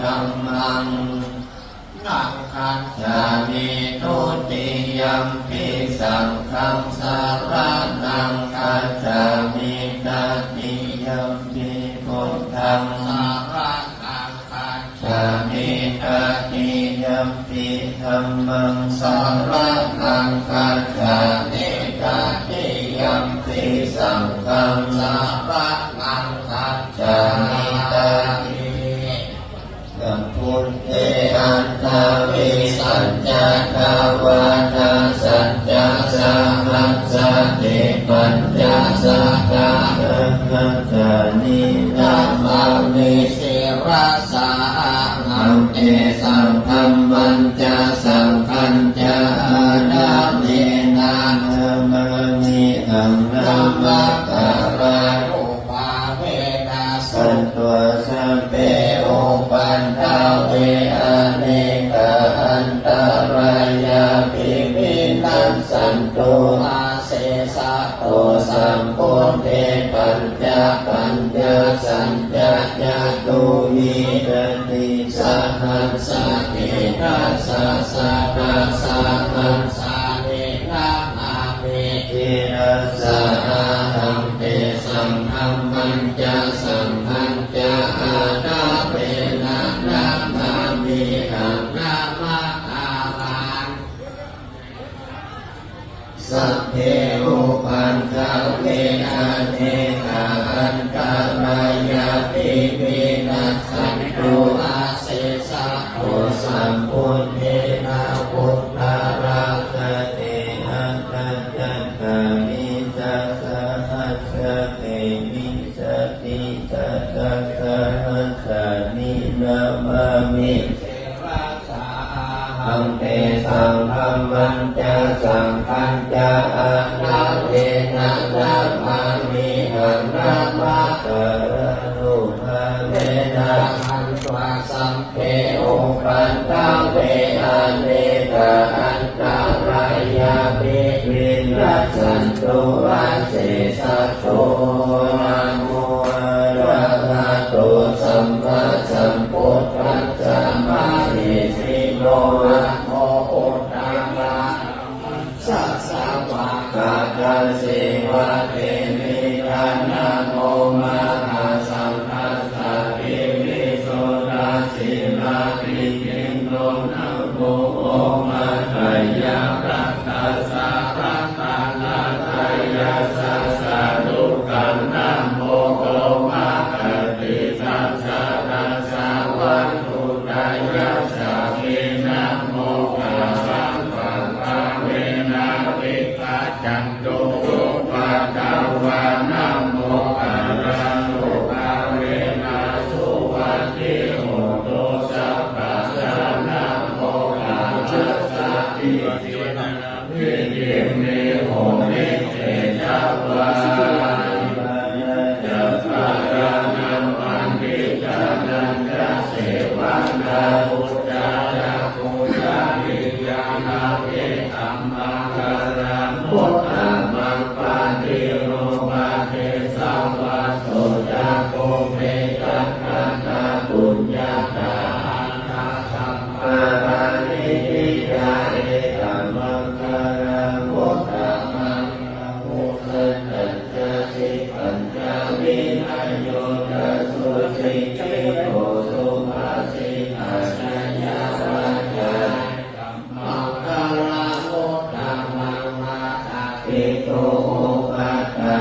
ธัมมังนังคัจฉามิทุติยัมปิสังฆังสรณังคัจฉามิตติยัมปิพุทธังสรณังคัจฉามิตติยัมปิธัมมังสรณังคัจฉามิตติยัมปิสังฆังสรณังคัจฉามิตติกัมพุทเตอันทาวิสัจจะภาวะตาสัจจะสัมมัสสติปัญญาสักกะสัจจะนิธัมมามิสิราสานัมเอสังธรรมันจะสังฆัญจะอาดาเมนะมามิอังนัมมะกะระโอปาเวนะสันตัวสัพเพโอปันทาเวอเนกอันตรายาภิวินัสสันตุอาเสสะโตสัมโพเทปัญจสัญญาญาตุวิรติสหัสสะเทนะสัสสะนะสัหัสสะเทนะมาเมทิรัสสะอาหังเตสังฆัมมัญจะสังฆัญจะอาดาเวนะนะมามิหังนะมะอาหังสัพเพอุปันทาเวนะเนกะอันตรายาภิวินัสสันตุอาเสสะโตสัมพุทเทนะพุทธาราคเตอันตัจจัตตามิจัสสะหัสสะเตมิสติจัตตะสะหัสสะนินามามิหังเตสังฆัมมัญจะสังฆัญจะอานาเวนะนะมามิหังนะมะกะระโนุภาเวนะหันตวาสัมเพโอปันทาเวอเนกะอันตรายาภิวินัสสันตุอาเสสะโตนะโมอะระหะโตสัมมาสัมพุทธัสสะมานิสิโนนะโมพุทธังนะสัสสะวะกะตัสสิวะเตมินะนะโมมหาสังฆัสสะภิวิโสทัสสินาภิกินโตนะโมโอมะไตยะรัตตัสสะรัตตานาไตยะสัสสะทุกขันนะโมโอมะกติตัสสะตัสสะวันตุตายะสะมินะโมอะระหังภะเวนะวิกัจจันตุภะคะวะนะโมอะระโตภะเวนะสุวัตติโหตุสัพพะทานะโมอะระสะอิตินะวิญิเมโหนิเตชะวะจะภะระนังปันติจานันจะเสวังนาพุทธาจะปุญญาวิญญาณเวธัมมังการังพุทธังมังปาติโรมาเทสัมวัสโสจะโกเมจัตตันตาปุญญาตาอันนาสัมมารานิทิยาเอตัมมังการังพุทธังมังพุทธันตัจจสิปัญจวินัยโยทัสสุสิกิโตสุภาสิอาชญาวาจามังคลาโมตังมังมาตาปิโตปัตตา